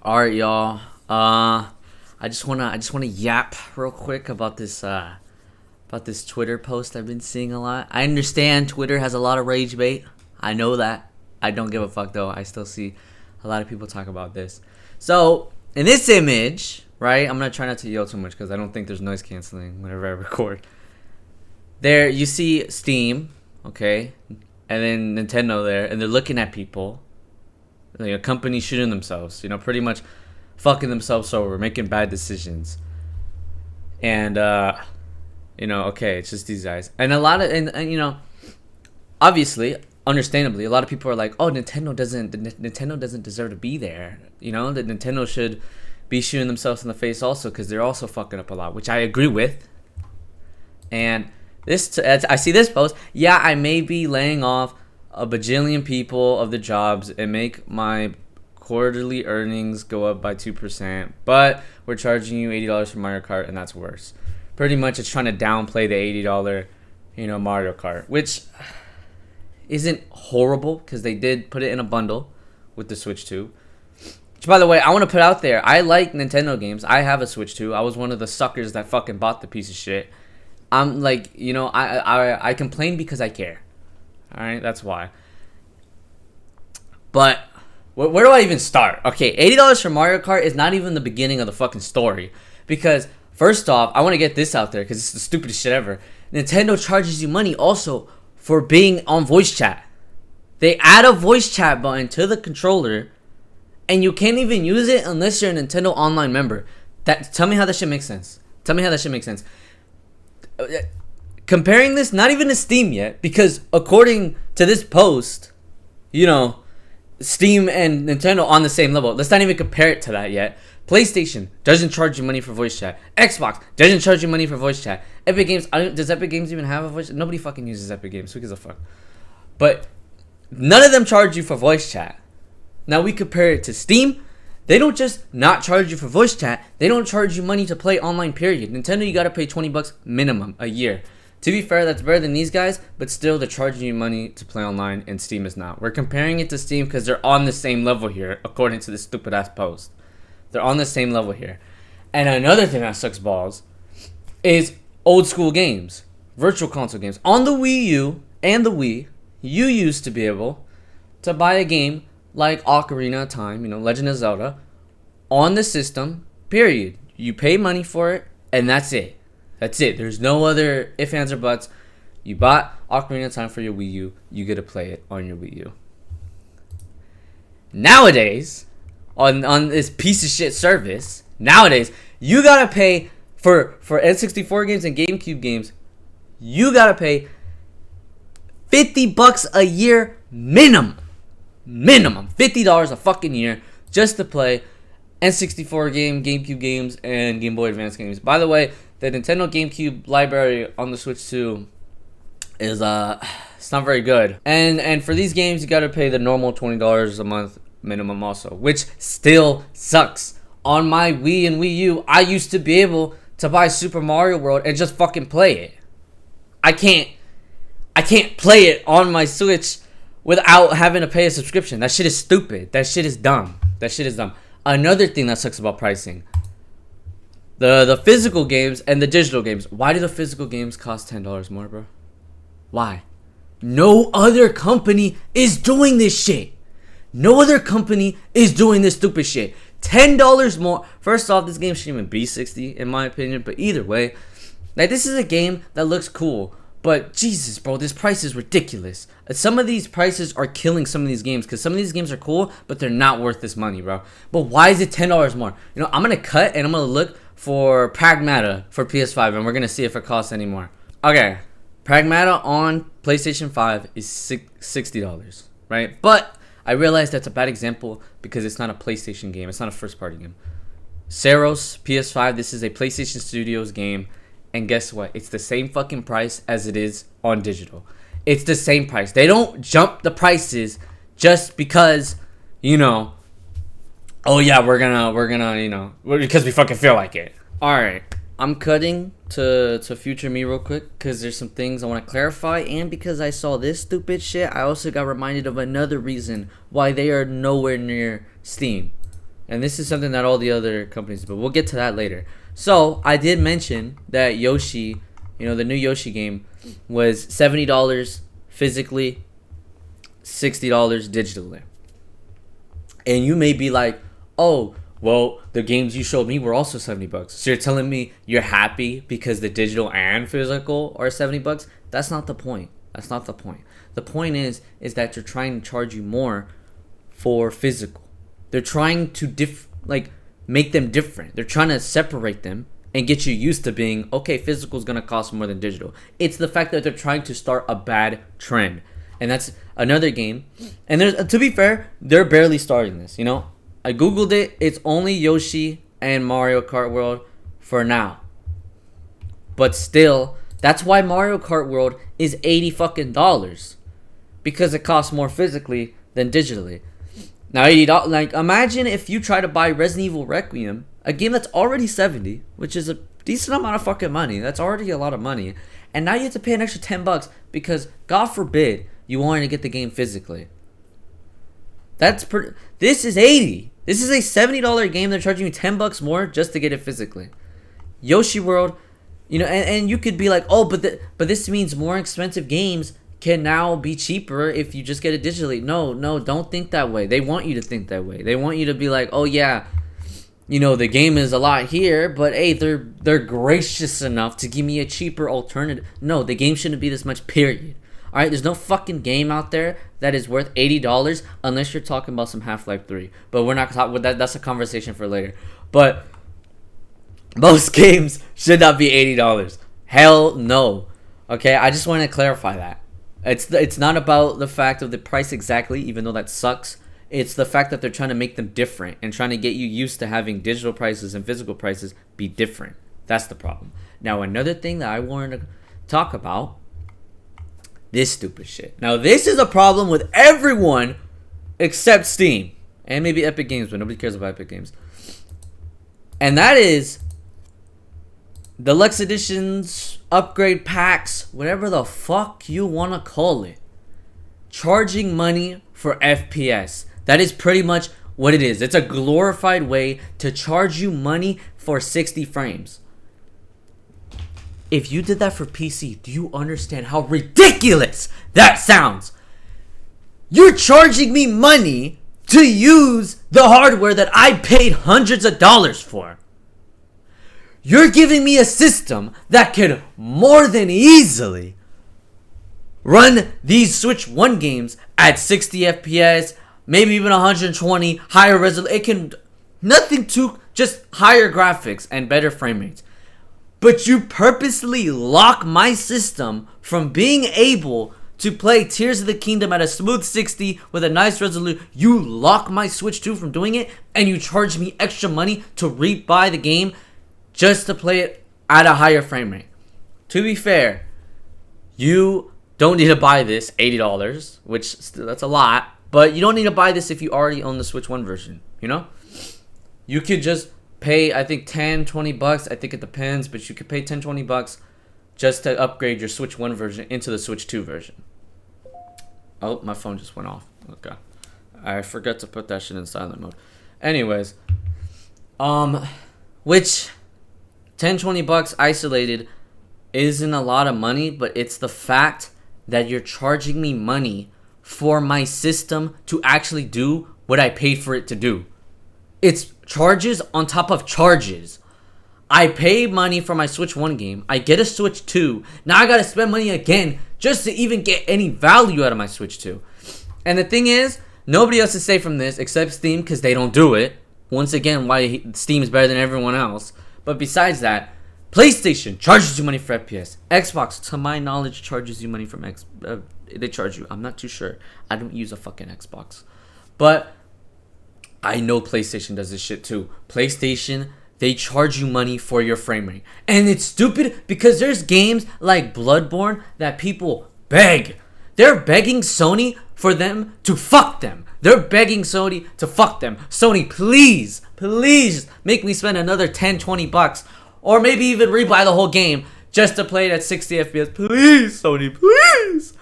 All right, y'all. I just wanna yap real quick about this Twitter post I've been seeing a lot. I understand Twitter has a lot of rage bait. I know that. I don't give a fuck though. I still see a lot of people talk about this. So in this image, right? I'm gonna try not to yell too much because I don't think there's noise canceling whenever I record. There, you see Steam, okay, and then Nintendo there, and they're looking at people. Like a company shooting themselves, pretty much fucking themselves over, making bad decisions. And okay, it's just these guys. And a lot of and obviously, understandably, a lot of people are like, "Oh, Nintendo doesn't deserve to be there." That Nintendo should be shooting themselves in the face also because they're also fucking up a lot, which I agree with. And I see this post. Yeah, I may be laying off a bajillion people of the jobs and make my quarterly earnings go up by 2%, but we're charging you $80 for Mario Kart, and that's worse. Pretty much, it's trying to downplay the $80, Mario Kart, which isn't horrible because they did put it in a bundle with the Switch 2. Which, by the way, I want to put out there, I like Nintendo games. I have a Switch 2. I was one of the suckers that fucking bought the piece of shit. I'm like, I complain because I care. All right, that's why. But where do I even start? Okay, $80 for Mario Kart is not even the beginning of the fucking story. Because, first off, I want to get this out there because it's the stupidest shit ever. Nintendo charges you money also for being on voice chat. They add a voice chat button to the controller, and you can't even use it unless you're a Nintendo Online member. Tell me how that shit makes sense. Comparing this, not even to Steam yet, because according to this post, Steam and Nintendo on the same level. Let's not even compare it to that yet. PlayStation doesn't charge you money for voice chat. Xbox doesn't charge you money for voice chat. Epic Games, does Epic Games even have a voice chat? Nobody fucking uses Epic Games. Who gives a fuck? But none of them charge you for voice chat. Now we compare it to Steam. They don't just not charge you for voice chat. They don't charge you money to play online, period. Nintendo, you gotta pay $20 minimum a year. To be fair, that's better than these guys, but still they're charging you money to play online and Steam is not. We're comparing it to Steam because they're on the same level here, according to this stupid ass post. They're on the same level here. And another thing that sucks balls is old school games, virtual console games. On the Wii U and the Wii, you used to be able to buy a game like Ocarina of Time, Legend of Zelda, on the system, period. You pay money for it, and that's it. That's it. There's no other ifs, ands, or buts. You bought Ocarina of Time for your Wii U. You get to play it on your Wii U. Nowadays, on this piece of shit service, you gotta pay for N64 games and GameCube games. You gotta pay $50 a year minimum. $50 a fucking year just to play N64 game, GameCube games, and Game Boy Advance games. By the way, the Nintendo GameCube library on the Switch 2 is it's not very good. And for these games, you gotta pay the normal $20 a month minimum also, which still sucks. On my Wii and Wii U, I used to be able to buy Super Mario World and just fucking play it. I can't play it on my Switch without having to pay a subscription. That shit is stupid. That shit is dumb. Another thing that sucks about pricing. The physical games and the digital games. Why do the physical games cost $10 more, bro? Why? No other company is doing this shit. No other company is doing this stupid shit. $10 more. First off, this game shouldn't even be $60 in my opinion. But either way, this is a game that looks cool. But Jesus, bro, this price is ridiculous. Some of these prices are killing some of these games because some of these games are cool, but they're not worth this money, bro. But why is it $10 more? I'm going to cut and I'm going to look for Pragmata for PS5 and we're going to see if it costs any more. Okay, Pragmata on PlayStation 5 is $60, right? But I realize that's a bad example because it's not a PlayStation game. It's not a first-party game. Saros, PS5, this is a PlayStation Studios game. And guess what? It's the same fucking price as it is on digital. It's the same price. They don't jump the prices just because, oh yeah, we're gonna, because we fucking feel like it. All right, I'm cutting to future me real quick because there's some things I want to clarify, and because I saw this stupid shit, I also got reminded of another reason why they are nowhere near Steam. And this is something that all the other companies do, but we'll get to that later. So I did mention that Yoshi, the new Yoshi game, was $70 physically, $60 digitally. And you may be like, oh, well, the games you showed me were also $70. So you're telling me you're happy because the digital and physical are $70? That's not the point. That's not the point. The point is that you're trying to charge you more for physical. They're trying to make them different. They're trying to separate them and get you used to being, okay, physical is going to cost more than digital. It's the fact that they're trying to start a bad trend. And that's another game. And to be fair, they're barely starting this, I Googled it. It's only Yoshi and Mario Kart World for now. But still, that's why Mario Kart World is $80 fucking dollars. Because it costs more physically than digitally. Now, $80, imagine if you try to buy Resident Evil Requiem, a game that's already $70, which is a decent amount of fucking money. That's already a lot of money. And now you have to pay an extra $10 because, God forbid, you wanted to get the game physically. This is $80. This is a $70 game. They're charging you $10 more just to get it physically. Yoshi World, and you could be like, oh, but this means more expensive games can now be cheaper if you just get it digitally. No, don't think that way. They want you to think that way. They want you to be like, oh yeah, the game is a lot here, but hey, they're gracious enough to give me a cheaper alternative. No, the game shouldn't be this much, period. All right, there's no fucking game out there that is worth $80 unless you're talking about some Half-Life 3. But we're not talking about that. That's a conversation for later. But most games should not be $80. Hell no. Okay, I just want to clarify that. It's not about the fact of the price exactly, even though that sucks. It's the fact that they're trying to make them different and trying to get you used to having digital prices and physical prices be different. That's the problem. Now, another thing that I wanted to talk about, this stupid shit. Now, this is a problem with everyone except Steam and maybe Epic Games, but nobody cares about Epic Games. And that is deluxe editions, upgrade packs, whatever the fuck you want to call it. Charging money for FPS. That is pretty much what it is. It's a glorified way to charge you money for 60 frames. If you did that for PC, do you understand how ridiculous that sounds? You're charging me money to use the hardware that I paid hundreds of dollars for. You're giving me a system that can more than easily run these Switch 1 games at 60 FPS, maybe even 120, higher resolution. It can, nothing to, just higher graphics and better frame rates. But you purposely lock my system from being able to play Tears of the Kingdom at a smooth 60 with a nice resolution. You lock my Switch 2 from doing it, and you charge me extra money to rebuy the game just to play it at a higher frame rate. To be fair, you don't need to buy this $80, which that's a lot, but you don't need to buy this if you already own the Switch 1 version, You could just pay, I think, $10-$20. I think it depends, but you could pay $10-$20 just to upgrade your Switch 1 version into the Switch 2 version. Oh, my phone just went off. Okay. I forgot to put that shit in silent mode. Anyways, which $10-$20 isolated isn't a lot of money, but it's the fact that you're charging me money for my system to actually do what I paid for it to do. It's charges on top of charges. I pay money for my Switch 1 game. I get a Switch 2. Now I gotta spend money again just to even get any value out of my Switch 2. And the thing is, nobody else is safe from this except Steam because they don't do it. Once again, why Steam is better than everyone else. But besides that, PlayStation charges you money for FPS. Xbox, to my knowledge, charges you money from they charge you. I'm not too sure. I don't use a fucking Xbox. But I know PlayStation does this shit too. PlayStation, they charge you money for your frame rate. And it's stupid because there's games like Bloodborne that people beg. They're begging Sony for them to fuck them. They're begging Sony to fuck them. Sony, please make me spend another $10-$20 or maybe even rebuy the whole game just to play it at 60 FPS. Please, Sony, please.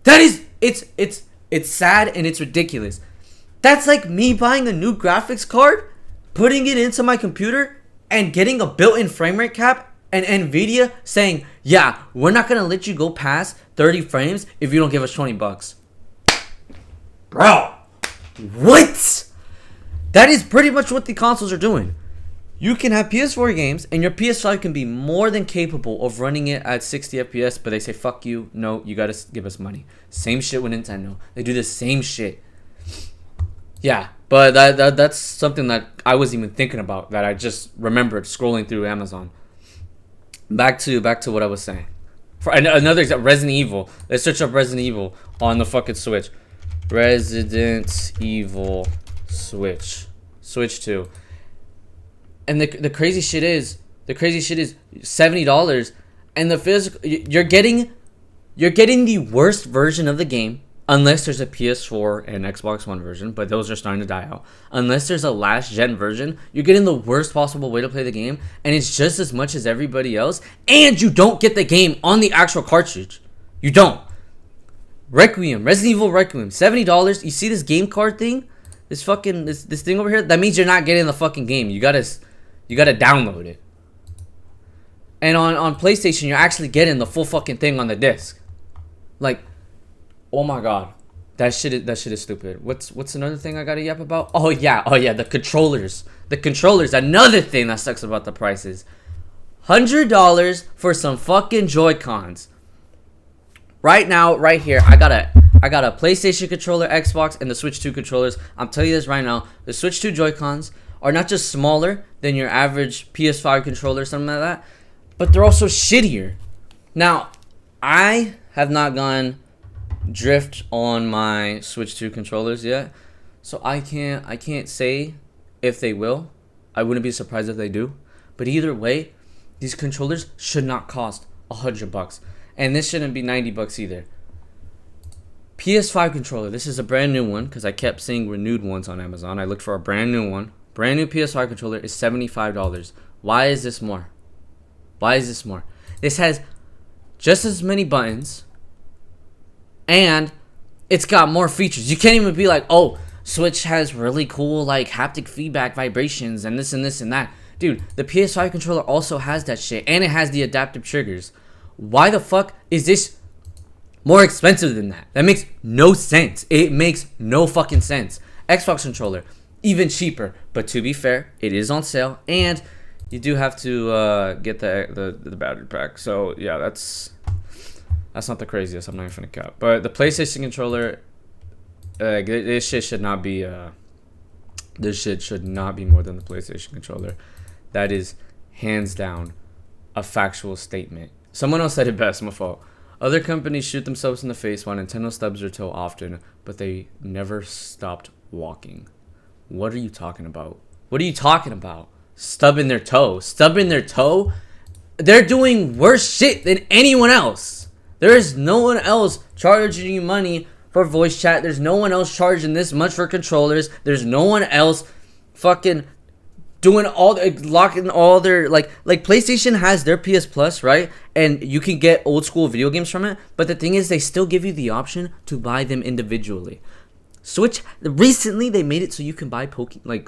That is, it's sad and it's ridiculous. That's like me buying a new graphics card putting it into my computer and getting a built-in frame rate cap and Nvidia saying, yeah, we're not gonna let you go past 30 frames if you don't give us $20. Bro, what? That is pretty much what the consoles are doing. You can have PS4 games and your PS5 can be more than capable of running it at 60 FPS, but they say, fuck you, no, you gotta give us money. Same shit with Nintendo. They do the same shit. Yeah, but that's something that I wasn't even thinking about, that I just remembered scrolling through Amazon. Back to what I was saying. For another example, Resident Evil. Let's search up Resident Evil on the fucking Switch. Resident Evil Switch 2. And the crazy shit is $70, and the physical, you're getting the worst version of the game, unless there's a PS4 and Xbox One version, but those are starting to die out. Unless there's a last gen version, you're getting the worst possible way to play the game, and it's just as much as everybody else, and you don't get the game on the actual cartridge. You don't. Resident Evil Requiem, $70. You see this game card thing? This fucking this thing over here? That means you're not getting the fucking game. You gotta download it. And on PlayStation, you're actually getting the full fucking thing on the disc. Like, oh my god, that shit is stupid. What's another thing I gotta yap about? Oh yeah, the controllers. Another thing that sucks about the prices. $100 for some fucking Joy-Cons. Right now, right here, I got a PlayStation controller, Xbox, and the Switch 2 controllers. I'm telling you this right now. The Switch 2 Joy-Cons are not just smaller than your average PS5 controller or something like that, but they're also shittier. Now, I have not gone drift on my Switch 2 controllers yet, so I can't say if they will. I wouldn't be surprised if they do. But either way, these controllers should not cost $100. And this shouldn't be $90 either. PS5 controller. This is a brand new one because I kept seeing renewed ones on Amazon. I looked for a brand new one. Brand new PS5 controller is $75. Why is this more? This has just as many buttons, and it's got more features. You can't even be like, oh, Switch has really cool like haptic feedback vibrations and this and this and that. Dude, the PS5 controller also has that shit, and it has the adaptive triggers. Why the fuck is this more expensive than that? That makes no sense. It makes no fucking sense. Xbox controller, even cheaper. But to be fair, it is on sale, and you do have to get the battery pack. So yeah, that's not the craziest. I'm not even gonna cap. But the PlayStation controller, this shit should not be more than the PlayStation controller. That is hands down a factual statement. Someone else said it best. My fault. Other companies shoot themselves in the face while Nintendo stubs their toe often, but they never stopped walking. What are you talking about? Stubbing their toe? They're doing worse shit than anyone else. There is no one else charging you money for voice chat. There's no one else charging this much for controllers. There's no one else fucking doing locking all their like PlayStation has their PS Plus, right? And you can get old school video games from it. But the thing is, they still give you the option to buy them individually. Switch recently they made it so you can buy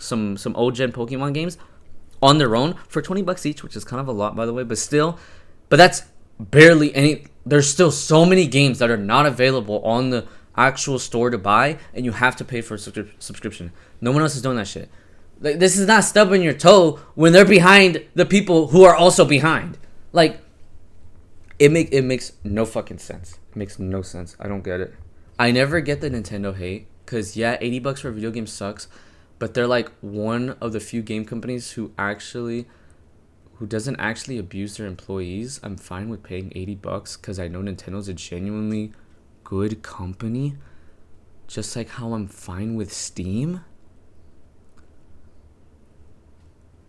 some old gen Pokemon games on their own for $20 each, which is kind of a lot, by the way. But that's barely any. There's still so many games that are not available on the actual store to buy, and you have to pay for a subscription. No one else is doing that shit. Like, this is not stubbing your toe when they're behind the people who are also behind. Like, it makes no fucking sense. It makes no sense. I don't get it. I never get the Nintendo hate, because yeah, $80 for a video game sucks, but they're like one of the few game companies who doesn't actually abuse their employees. I'm fine with paying $80 because I know Nintendo's a genuinely good company, just like how I'm fine with Steam.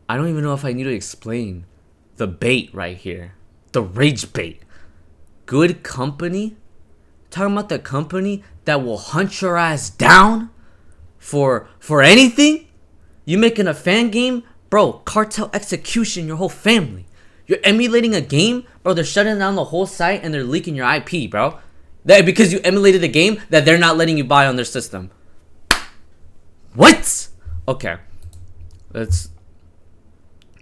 I don't even know if I need to explain the bait right here. The rage bait. Good company? Talking about the company that will hunt your ass down for anything? You making a fan game? Bro, cartel execution your whole family. You're emulating a game? Bro, they're shutting down the whole site and they're leaking your IP, bro. Because you emulated a game that they're not letting you buy on their system. What? Okay. It's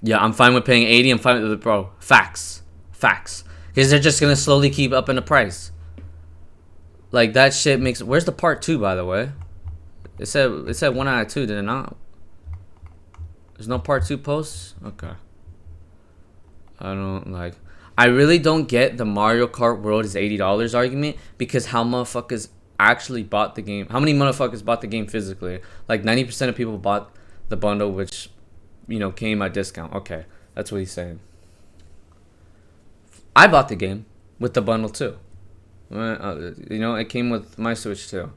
yeah. I'm fine with paying 80. I'm fine with bro. Facts. Because they're just gonna slowly keep upping the price. Like that shit makes. Where's the part 2, by the way? It said 1 out of 2. Did it not? There's no part 2 posts. Okay. I don't like. I really don't get the Mario Kart World is $80 argument, because how motherfuckers actually bought the game? How many motherfuckers bought the game physically? Like 90% of people bought the bundle, which, you know, came at discount. Okay, that's what he's saying. I bought the game with the bundle too. You know, it came with my Switch too.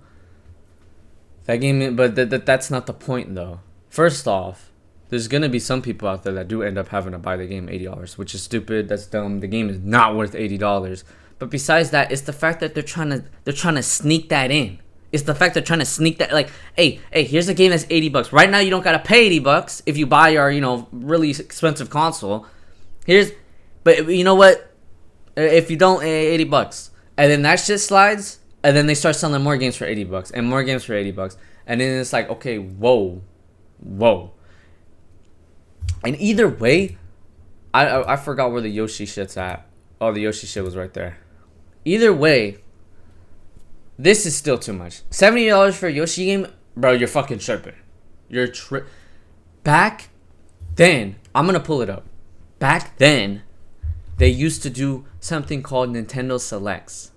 That game, but that's not the point though. First off, there's gonna be some people out there that do end up having to buy the game $80, which is stupid. That's dumb. The game is not worth $80. But besides that, it's the fact that they're trying to sneak that in. It's the fact they're trying to sneak that, like, hey, here's a game that's $80. Right now, you don't gotta pay $80 if you buy our, you know, really expensive console. But you know what? If you don't, $80, and then that shit slides, and then they start selling more games for $80 and more games for $80, and then it's like, okay, whoa. And either way, I forgot where the Yoshi shit's at. Oh, the Yoshi shit was right there. Either way, this is still too much. $70 for a Yoshi game, bro. You're fucking tripping. Back then, I'm gonna pull it up. Back then, they used to do something called Nintendo Selects.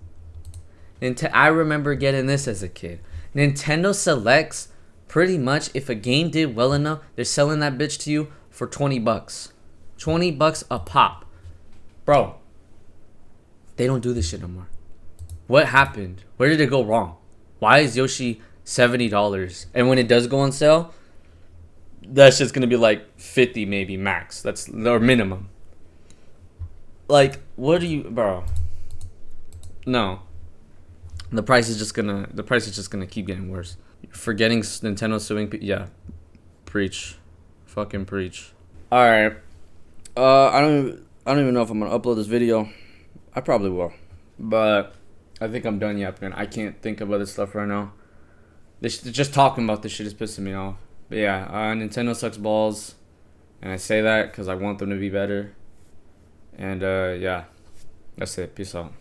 I remember getting this as a kid. Nintendo Selects, pretty much, if a game did well enough, they're selling that bitch to you for $20. $20 a pop. Bro, they don't do this shit no more. What happened? Where did it go wrong? Why is Yoshi $70? And when it does go on sale, that shit's gonna be like 50 maybe max. That's their minimum. Like, what do you, bro? No. The price is just gonna keep getting worse. Forgetting Nintendo suing yeah. Preach. Fucking preach. Alright. I don't even know if I'm gonna upload this video. I probably will. But I think I'm done yapping. I can't think of other stuff right now. Just talking about this shit is pissing me off. But yeah, Nintendo sucks balls. And I say that because I want them to be better. And yeah, that's it. Peace out.